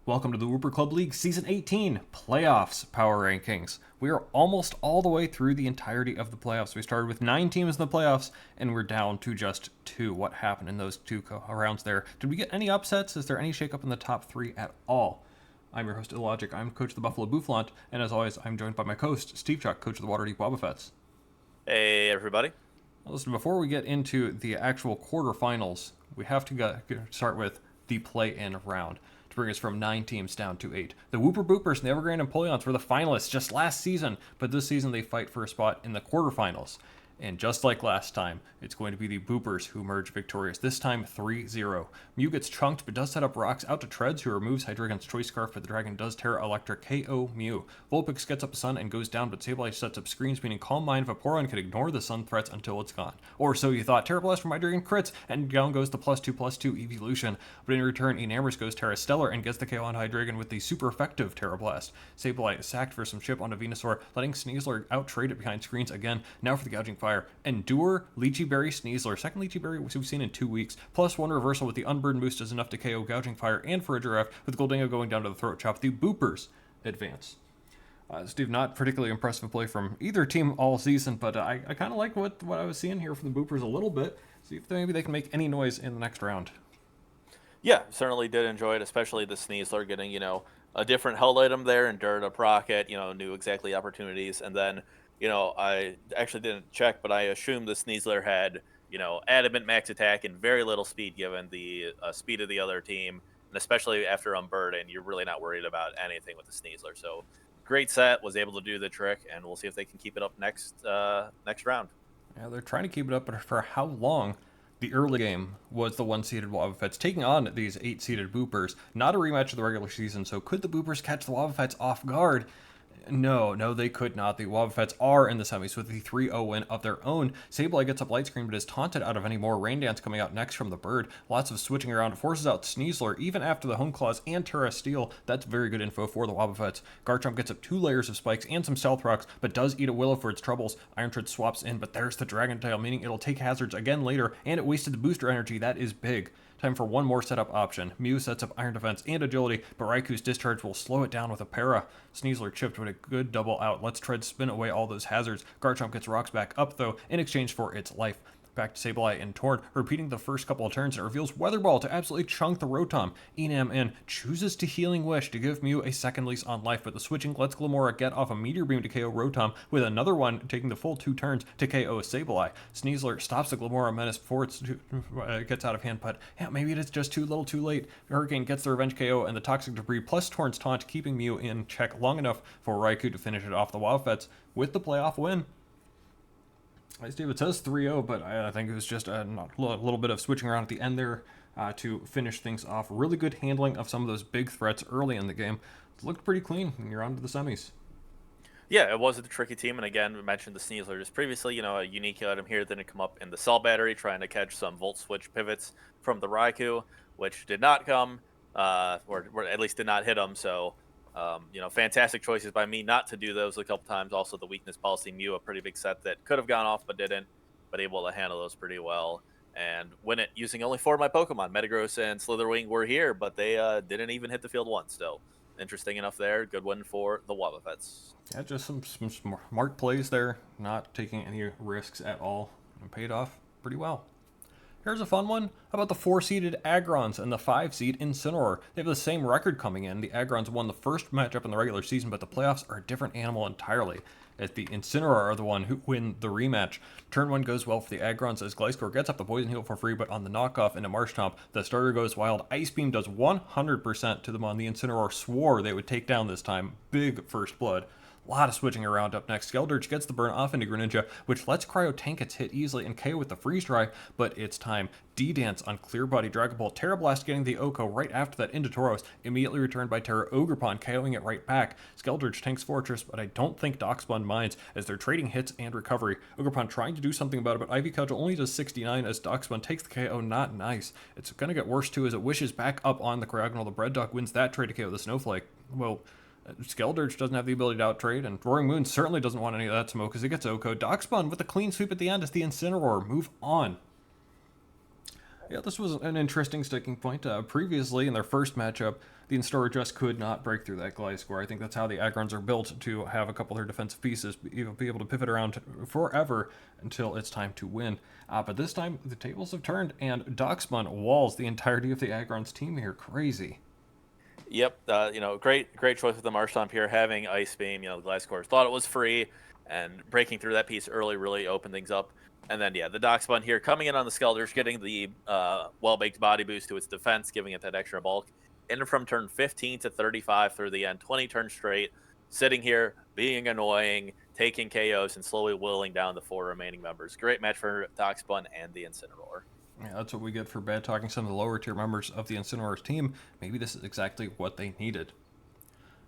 Welcome to the Wooper Club League Season 18 Playoffs Power Rankings. We are almost all the way through the entirety of the playoffs. We started with 9 teams in the playoffs, and we're down to just 2. What happened in those 2 rounds there? Did we get any upsets? Is there any shakeup in the top 3 at all? I'm your host, IllLogic. I'm coach of the Buffalo Bouffalant, and as always, I'm joined by my co-host, SteveChuck, coach of the Waterdeep Wobbuffets. Hey, everybody. Listen, before we get into the actual quarterfinals, we have to start with the play-in round to bring us from 9 teams down to 8. The Wooper Boopers and the Evergrande Empoleons were the finalists just last season, but this season they fight for a spot in the quarterfinals. And just like last time, it's going to be the Boopers who emerge victorious, this time 3-0. Mew gets chunked, but does set up rocks out to Treads, who removes Hydreigon's Choice Scarf, but the dragon does Terra Electric KO Mew. Vulpix gets up a Sun and goes down, but Sableye sets up screens, meaning Calm Mind Vaporeon can ignore the Sun threats until it's gone. Or so you thought. Terra Blast from Hydreigon crits, and down goes the +2/+2 evolution. But in return, Enamorous goes Terra Stellar and gets the KO on Hydreigon with the super effective Terra Blast. Sableye sacked for some chip onto Venusaur, letting Sneasler out-trade it behind screens again. Now for the Gouging Fire. Endure, Lychee Berry, Sneasler. Second Lychee Berry we've seen in 2 weeks. +1 reversal with the Unburden boost is enough to KO Gouging Fire and for a Giraffe, with Goldingo going down to the Throat Chop. The Boopers advance. Steve, not particularly impressive play from either team all season, but I kind of like what I was seeing here from the Boopers a little bit. See if maybe they can make any noise in the next round. Yeah, certainly did enjoy it, especially the Sneasler getting, a different held item there, endured a proc it, knew exactly opportunities. And then, I actually didn't check, but I assumed the Sneasler had, adamant max attack and very little speed given the speed of the other team. And especially after Unburden, you're really not worried about anything with the Sneasler. So great set, was able to do the trick, and we'll see if they can keep it up next round. Yeah, they're trying to keep it up, but for how long? The early game was the 1-seeded Wobbuffets taking on these 8-seeded Boopers. Not a rematch of the regular season, so could the Boopers catch the Wobbuffets off guard? No, they could not. The Wobbuffets are in the semis with the 3-0 win of their own. Sableye gets up Light Screen, but is taunted out of any more. Rain Dance coming out next from the bird. Lots of switching around. Forces out Sneasler, even after the Home Claws and Terra Steel. That's very good info for the Wobbuffets. Garchomp gets up 2 layers of spikes and some Stealth Rocks, but does eat a Willow for its troubles. Iron Tread swaps in, but there's the Dragon Tail, meaning it'll take hazards again later, and it wasted the booster energy. That is big. Time for one more setup option. Mew sets up Iron Defense and Agility, but Raikou's Discharge will slow it down with a Para. Sneasler chipped with a good double out. Let's Tread spin away all those hazards. Garchomp gets rocks back up, though, in exchange for its life. Back to Sableye and Torn, repeating the first couple of turns, and it reveals Weather Ball to absolutely chunk the Rotom. Enam in chooses to Healing Wish to give Mew a second lease on life, but the switching lets Glamora get off a Meteor Beam to KO Rotom, with another one taking the full 2 turns to KO Sableye. Sneasler stops the Glamora menace before it gets out of hand, but yeah, maybe it is just too little too late. Hurricane gets the Revenge KO and the Toxic Debris plus Torn's Taunt, keeping Mew in check long enough for Raikou to finish it off. The Wobbuffets with the playoff win. Steve, it says 3-0, but I think it was just a little bit of switching around at the end there to finish things off. Really good handling of some of those big threats early in the game. It looked pretty clean, and you're on to the semis. Yeah, it was a tricky team, and again, we mentioned the Sneasler just previously. A unique item here didn't come up in the Cell Battery, trying to catch some Volt Switch pivots from the Raikou, which did not come, or at least did not hit them, so... fantastic choices by me not to do those a couple times. Also, the Weakness Policy Mew, a pretty big set that could have gone off but didn't, but able to handle those pretty well and win it using only 4 of my Pokemon. Metagross and Slitherwing were here, but they didn't even hit the field once. Still, interesting enough there. Good win for the Wobbuffets. Yeah, just some smart plays there, not taking any risks at all, and paid off pretty well. Here's a fun one. How about the 4-seeded Agrons and the 5-seed Incineroar? They have the same record coming in. The Agrons won the first matchup in the regular season, but the playoffs are a different animal entirely, as the Incineroar are the one who win the rematch. Turn 1 goes well for the Agrons as Gliscor gets up the Poison Heal for free, but on the knockoff into Marshtomp, the starter goes wild. Ice Beam does 100% to them on the Incineroar. Swore they would take down this time. Big first blood. A lot of switching around up next. Skeldurge gets the burn off into Greninja, which lets Cryo tank its hit easily and KO with the Freeze Dry, but it's time. D-Dance on Clear Body Dragon Ball. Terra Blast getting the Oko right after that into Tauros, immediately returned by Terra Ogerpon, KOing it right back. Skeldurge tanks Fortress, but I don't think Darkspawn minds, as they're trading hits and recovery. Ogerpon trying to do something about it, but Ivy Cudgel only does 69 as Darkspawn takes the KO. Not nice. It's gonna get worse too as it wishes back up on the Cryogonal. The Bread Dog wins that trade to KO the Snowflake. Well, Skeldurge doesn't have the ability to outtrade, and Roaring Moon certainly doesn't want any of that smoke as it gets Oko. Darkspawn with a clean sweep at the end as the Incineroar move on. Yeah, this was an interesting sticking point. Previously, in their first matchup, the Installer just could not break through that Gly score. I think that's how the Agrons are built, to have a couple of their defensive pieces be able to pivot around forever until it's time to win. But this time, the tables have turned, and Doxmon walls the entirety of the Agrons team here. Crazy. Yep, great choice with the Marshtomp here, having Ice Beam. The Glass Cores thought it was free, and breaking through that piece early really opened things up. And then, yeah, the Doxbun here coming in on the Skelders, getting the well-baked body boost to its defense, giving it that extra bulk. And from turn 15 to 35 through the end, 20 turns straight, sitting here, being annoying, taking KOs, and slowly whittling down the 4 remaining members. Great match for Doxbun and the Incineroar. Yeah, that's what we get for bad talking some of the lower tier members of the Incineroar's team. Maybe this is exactly what they needed.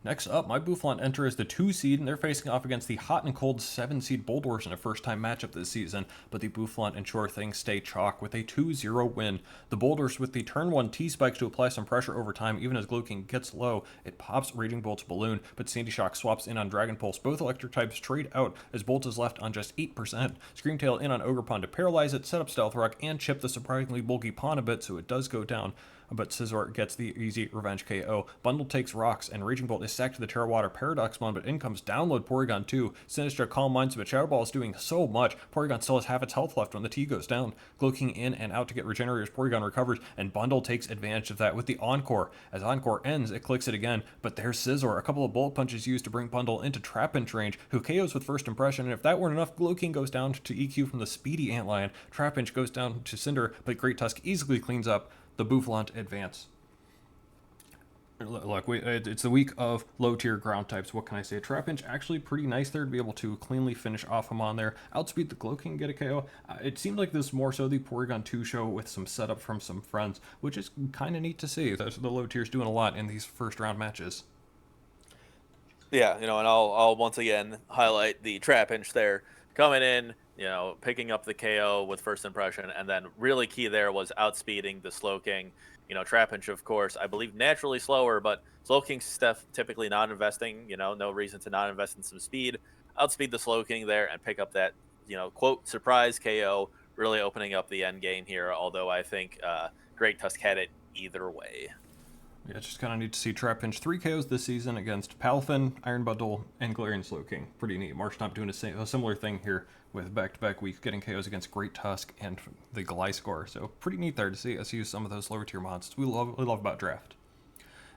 Next up, my Bouffalant enter as the 2 seed, and they're facing off against the hot and cold 7 seed Boldors in a first time matchup this season, but the Bouffalant ensure things stay chalk with a 2-0 win. The Boldors with the turn 1 T-spikes to apply some pressure over time, even as Glowking gets low. It pops Raging Bolt's balloon, but Sandy Shock swaps in on Dragon Pulse. Both electric types trade out as Bolt is left on just 8%. Screamtail in on Ogerpon to paralyze it, set up Stealth Rock, and chip the surprisingly bulky pawn a bit so it does go down. But Scizor gets the easy revenge KO. Bundle takes rocks, and Raging Bolt is sacked to the Terrawater Paradoxmon, but in comes Download Porygon 2. Sinistra Calm Minds, but Shadow Ball is doing so much. Porygon still has half its health left when the T goes down. Glowking in and out to get Regenerators. Porygon recovers, and Bundle takes advantage of that with the Encore. As Encore ends, it clicks it again, but there's Scizor. A couple of Bullet Punches used to bring Bundle into Trapinch range, who KOs with First Impression, and if that weren't enough, Glowking goes down to EQ from the speedy Antlion. Trapinch goes down to Cinder, but Great Tusk easily cleans up the Bouffalant advance. Look, it's the week of low-tier ground types. What can I say? Trapinch actually pretty nice there to be able to cleanly finish off him on there. Outspeed the Glowking, get a KO. It seemed like this more so the Porygon 2 show with some setup from some friends, which is kind of neat to see. The low tiers doing a lot in these first-round matches. Yeah, and I'll once again highlight the Trapinch there coming in, picking up the KO with First Impression, and then really key there was outspeeding the Slowking. Trapinch, of course, I believe naturally slower, but Slowking's stuff typically not investing. No reason to not invest in some speed. Outspeed the Slowking there and pick up that quote surprise KO, really opening up the end game here. Although I think Great Tusk had it either way. Yeah, just kind of neat to see Trapinch 3 KOs this season against Palafin, Iron Bundle, and Galarian Slowking. Pretty neat. Marshtomp doing a similar thing here with back-to-back weeks, getting KOs against Great Tusk and the Gliscor. So pretty neat there to see us use some of those lower tier monsters we love about draft.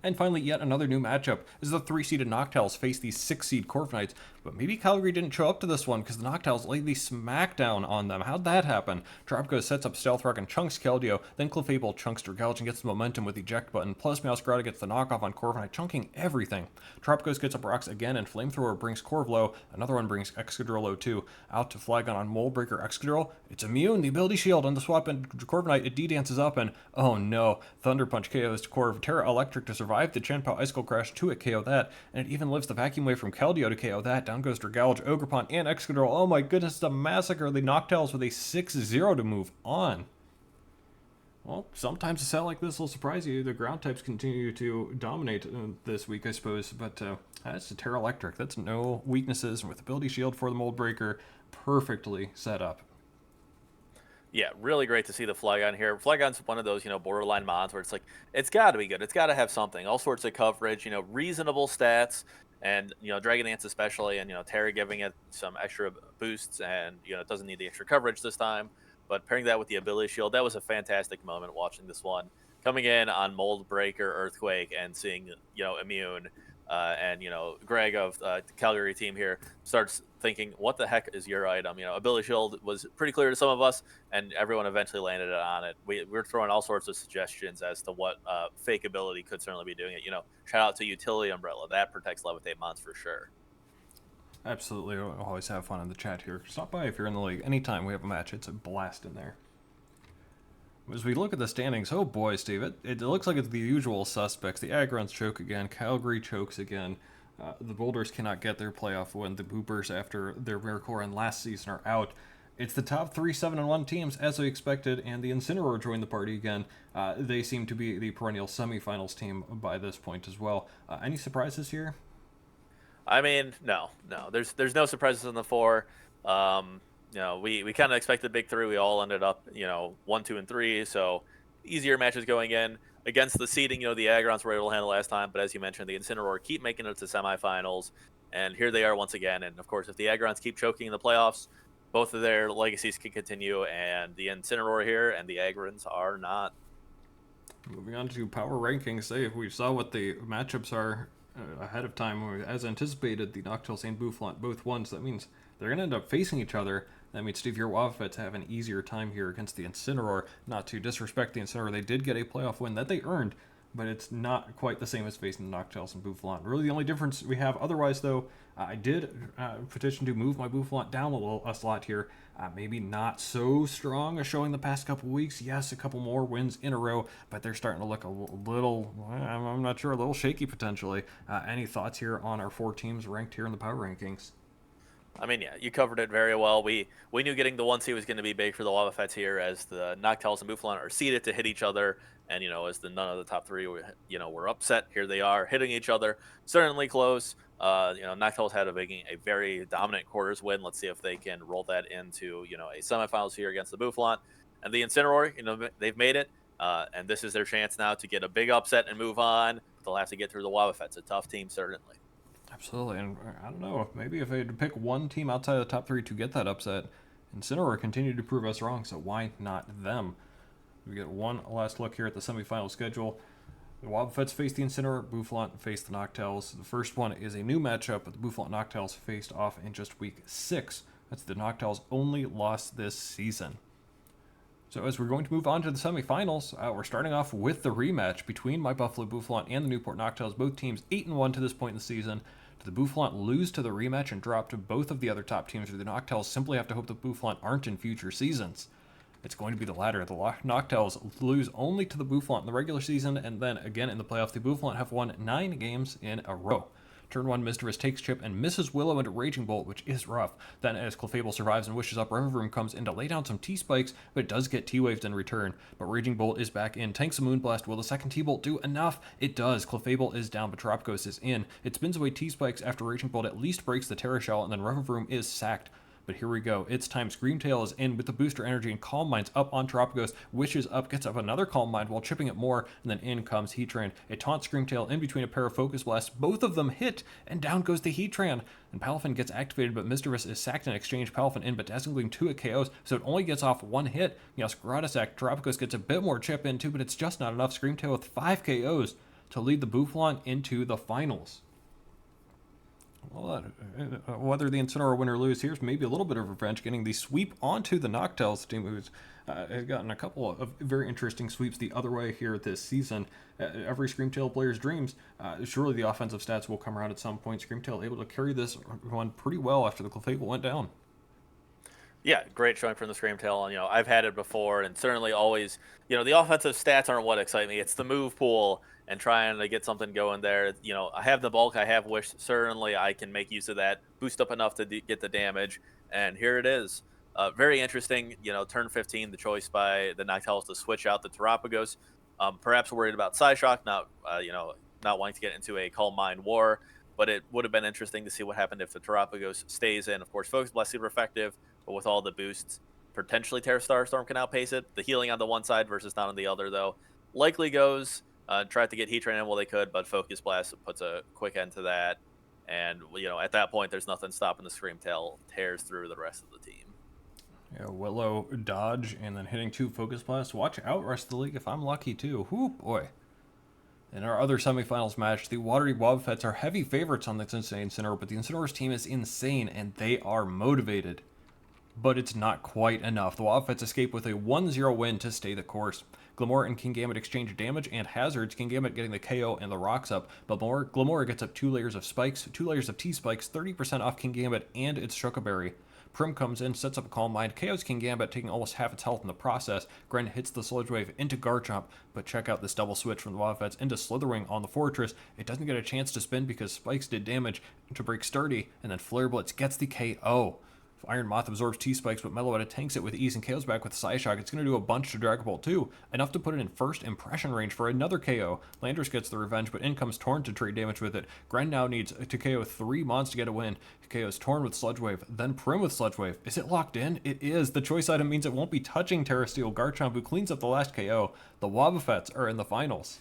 And finally, yet another new matchup as the 3-seeded Noctowls face the 6-seed Corviknights. But maybe Calgary didn't show up to this one because the Noctowls laid the smackdown on them. How'd that happen? Tropico sets up Stealth Rock and chunks Keldeo, then Clefable chunks Dragalge and gets the momentum with the eject button, plus Meowscarada gets the knockoff on Corviknight, chunking everything. Tropico gets up rocks again, and Flamethrower brings Corvlow. Another one brings Excadrillo too. Out to Flygon on Moldbreaker Excadrill. It's immune, the ability shield on the swap, and Corviknight, it D-dances up, and oh no, Thunder Punch KOs to Corv. Terra Electric to survive the Chien-Pao Icicle Crash to it KO that, and it even lifts the Vacuum Wave from Keldeo to KO that. Down goes Dragalge, Ogerpon, and Excadrill. Oh my goodness, it's a massacre. The Noctowls with a 6-0 to move on. Well, sometimes a set like this will surprise you. The ground types continue to dominate this week, I suppose, but that's a Terra Electric. That's no weaknesses with Ability Shield for the Mold Breaker. Perfectly set up. Yeah, really great to see the Flygon here. Flygon's one of those, borderline mods where it's like, it's got to be good. It's got to have something. All sorts of coverage, reasonable stats, and, Dragon Dance especially, and, Terra giving it some extra boosts, and, it doesn't need the extra coverage this time. But pairing that with the Ability Shield, that was a fantastic moment watching this one. Coming in on Mold Breaker, Earthquake, and seeing, Immune, and, Greg of the Calgary team here starts thinking, what the heck is your item? Ability Shield was pretty clear to some of us, and everyone eventually landed on it. We're throwing all sorts of suggestions as to what fake ability could certainly be doing it. Shout out to Utility Umbrella. That protects Levitate Mons for sure. Absolutely. We'll always have fun in the chat here. Stop by if you're in the league. Anytime we have a match, it's a blast in there. As we look at the standings, oh boy, Steve, it looks like it's the usual suspects. The Agrons choke again. Calgary chokes again. The Boulders cannot get their playoff win. The Boopers, after their Miracle Run last season, are out. It's the top 3 7-1 teams, as we expected, and the Incineroar joined the party again. They seem to be the perennial semifinals team by this point as well. Any surprises here? I mean, no. There's no surprises in the 4. we kind of expected big three. We all ended up, 1, 2, and 3. So easier matches going in against the seeding. The Agrons were able to handle last time, but as you mentioned, the Incineroar keep making it to semifinals, and here they are once again. And of course, if the Agrons keep choking in the playoffs, both of their legacies can continue, and the Incineroar here and the Agrons are not. Moving on to power rankings, say we saw what the matchups are ahead of time. As anticipated, the Noctowl and Bouffalant both won, so that means they're going to end up facing each other. That means Steve, your Wobbuffets have an easier time here against the Incineroar. Not to disrespect the Incineroar, they did get a playoff win that they earned, but it's not quite the same as facing the Noctowl and Bouffalant. Really, the only difference we have otherwise, though, I did petition to move my Bouffalant down a slot here. Maybe not so strong a showing the past couple weeks. Yes, a couple more wins in a row, but they're starting to look a little, I'm not sure, a little shaky potentially. Any thoughts here on our 4 teams ranked here in the power rankings? I mean, yeah, you covered it very well. We knew getting the 1 seed was going to be big for the Wobbuffets here, as the Noctowls and Bouffalant are seeded to hit each other, and as the none of the top 3 were upset. Here they are hitting each other, certainly close. Noctowls had a very dominant quarters win. Let's see if they can roll that into a semifinals here against the Bouffalant and the Incineroar. They've made it, and this is their chance now to get a big upset and move on. But they'll have to get through the Wobbuffets, a tough team certainly. Absolutely, and I don't know, maybe if I had to pick one team outside of the top 3 to get that upset, Incineroar continued to prove us wrong, so why not them? We get one last look here at the semifinal schedule. The Wobbuffets face the Incineroar, Bouffalant face the Noctowls. The first one is a new matchup, but the Bouffalant Noctowls faced off in just week 6. That's the Noctowls' only loss this season. So as we're going to move on to the semifinals, we're starting off with the rematch between my Buffalo Bouffalant and the Newport Noctowls. Both teams 8-1 to this point in the season. Did the Bouffalant lose to the rematch and drop to both of the other top teams, or the Noctowls simply have to hope the Bouffalant aren't in future seasons? It's going to be the latter. The Noctowls lose only to the Bouffalant in the regular season, and then again in the playoffs, the Bouffalant have won 9 games in a row. Turn 1, Misdreavus takes Chip and misses Willow into Raging Bolt, which is rough. Then, as Clefable survives and wishes up, River comes in to lay down some T-Spikes, but it does get T-Waved in return. But Raging Bolt is back in, tanks a Moonblast. Will the second T-Bolt do enough? It does. Clefable is down, but Tropios is in. It spins away T-Spikes after Raging Bolt at least breaks the Terra Shell, and then River is sacked. But here we go. It's time. Screamtail is in with the booster energy, and Calm Mind's up on Tropios. Wishes up, gets up another Calm Mind while chipping it more, and then in comes Heatran. It taunts Screamtail in between a pair of Focus Blasts. Both of them hit, and down goes the Heatran. And Palafin gets activated, but Misdreavus is sacked in exchange. Palafin in, but Dazzling 2 at KOs, so it only gets off 1 hit. Yes, Grotessack. Tropios gets a bit more chip in too, but it's just not enough. Screamtail with 5 KOs to lead the Bouffalant into the finals. Well, whether the Incineroar win or lose, here's maybe a little bit of revenge, getting the sweep onto the Noctowls team, who's has gotten a couple of very interesting sweeps the other way here this season. Every Screamtail player's dreams. Surely the offensive stats will come around at some point. Screamtail able to carry this one pretty well after the Clefable went down. Yeah, great showing from the Screamtail. And, I've had it before, and certainly always, the offensive stats aren't what excite me. It's the move pool and trying to get something going there. I have the bulk, I have Wish. Certainly I can make use of that, boost up enough to get the damage, and here it is. Very interesting, turn 15, the choice by the Noctowls to switch out the Terapagos. Perhaps worried about Psyshock, not wanting to get into a Calm Mind war, but it would have been interesting to see what happened if the Terapagos stays in. Of course, Focus Blast super effective, but with all the boosts, potentially Terra Starstorm can outpace it. The healing on the one side versus not on the other, though. Likely goes, tried to get Heatran in while they could, but Focus Blast puts a quick end to that. And, at that point, there's nothing stopping the Screamtail. Tears through the rest of the team. Yeah, Willow dodge and then hitting 2 Focus Blasts. Watch out, rest of the league, if I'm lucky too. Whoo, boy. In our other semifinals match, the Waterdeep Wobbuffets are heavy favorites on the Cincinnati Incineroar, but the Incineroar's team is insane and they are motivated. But it's not quite enough. The Wobbuffets escape with a 1-0 win to stay the course. Glamora and Kingambit exchange damage and hazards, Kingambit getting the KO and the rocks up, but Glamora gets up 2 layers of spikes, 2 layers of T-spikes, 30% off Kingambit and its Shuckaberry. Prim comes in, sets up a Calm Mind, KOs Kingambit, taking almost half its health in the process. Gren hits the Sludge Wave into Garchomp, but check out this double switch from the Wobbuffets into Slitherwing on the Fortress. It doesn't get a chance to spin because Spikes did damage to break Sturdy, and then Flare Blitz gets the KO. Iron Moth absorbs T-Spikes, but Meloetta tanks it with ease and KOs back with Psyshock. It's going to do a bunch to Dragon Ball too, enough to put it in first impression range for another KO. Landers gets the revenge, but in comes Torn to trade damage with it. Gren now needs to KO 3 Mons to get a win. KOs Torn with Sludge Wave, then Prim with Sludge Wave. Is it locked in? It is. The choice item means it won't be touching Terra Steel. Garchomp, who cleans up the last KO. The Wobbuffets are in the finals.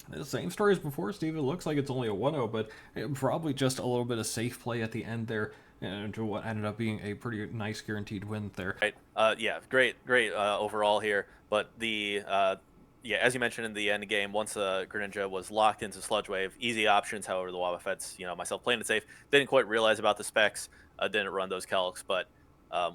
The same story as before, Steve. It looks like it's only a 1-0, but probably just a little bit of safe play at the end there, and to what ended up being a pretty nice guaranteed win there. Right. Yeah, great overall here. But the yeah, as you mentioned in the end game, once Greninja was locked into Sludge Wave, easy options. However, the Wobbuffets, myself playing it safe, didn't quite realize about the specs, didn't run those calcs, but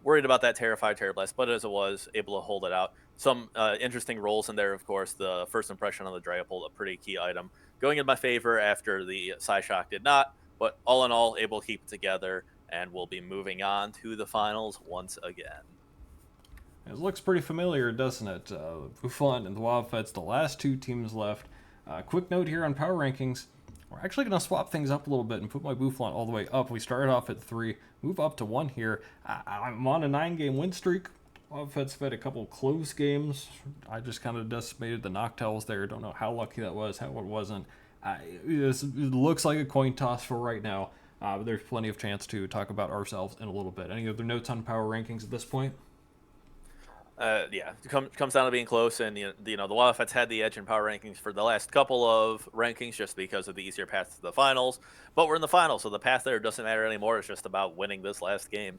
worried about that Terrified Terra Blast, but as it was, able to hold it out. Some interesting rolls in there, of course. The first impression on the Dragapult, a pretty key item, going in my favor after the Psyshock did not, but all in all, able to keep it together, and we'll be moving on to the finals once again. It looks pretty familiar, doesn't it? Bouffalant and the Wobbuffets, the last two teams left. Quick note here on power rankings. We're actually going to swap things up a little bit and put my Bouffalant all the way up. We started off at 3, move up to 1 here. I'm on a 9-game win streak. Wobbuffets have had a couple close games. I just kind of decimated the Noctowls there. Don't know how lucky that was, how it wasn't. It looks like a coin toss for right now. But there's plenty of chance to talk about ourselves in a little bit. Any other notes on power rankings at this point? Yeah, it comes down to being close, and the Wobbuffets had the edge in power rankings for the last couple of rankings just because of the easier path to the finals. But we're in the finals, so the path there doesn't matter anymore. It's just about winning this last game.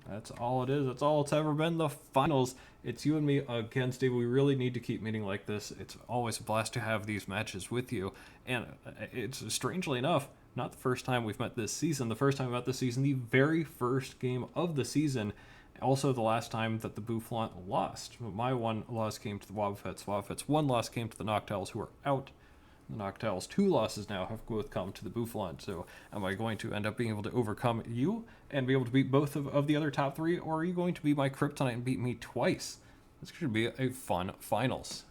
That's all it is. That's all it's ever been. The finals. It's you and me against Dave. We really need to keep meeting like this. It's always a blast to have these matches with you, and it's strangely enough not the first time we've met this season. The first time we met this season, the very first game of the season. Also, the last time that the Bouffalant lost. My one loss came to the Wobbuffets. Wobbuffets' one loss came to the Noctowls, who are out. The Noctowls' 2 losses now have both come to the Bouffalant. So, am I going to end up being able to overcome you and be able to beat both of the other top 3, or are you going to be my kryptonite and beat me twice? This should be a fun finals.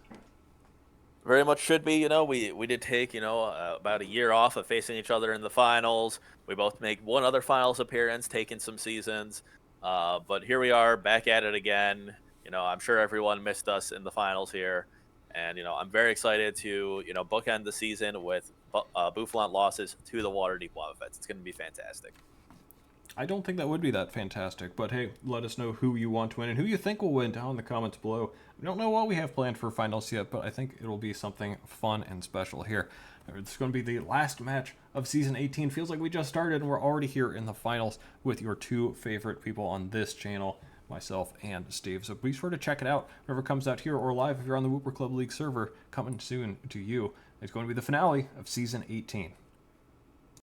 Very much should be. We did take about a year off of facing each other in the finals. We both make one other finals appearance, taking some seasons. But here we are back at it again. I'm sure everyone missed us in the finals here. And, I'm very excited to, bookend the season with Bouffalant losses to the Waterdeep Wobbuffets. It's going to be fantastic. I don't think that would be that fantastic, but hey, let us know who you want to win and who you think will win down in the comments below. We don't know what we have planned for finals yet, but I think it'll be something fun and special here. It's going to be the last match of Season 18. Feels like we just started and we're already here in the finals with your 2 favorite people on this channel, myself and Steve. So be sure to check it out whenever it comes out here or live if you're on the Wooper Club League server, coming soon to you. It's going to be the finale of Season 18.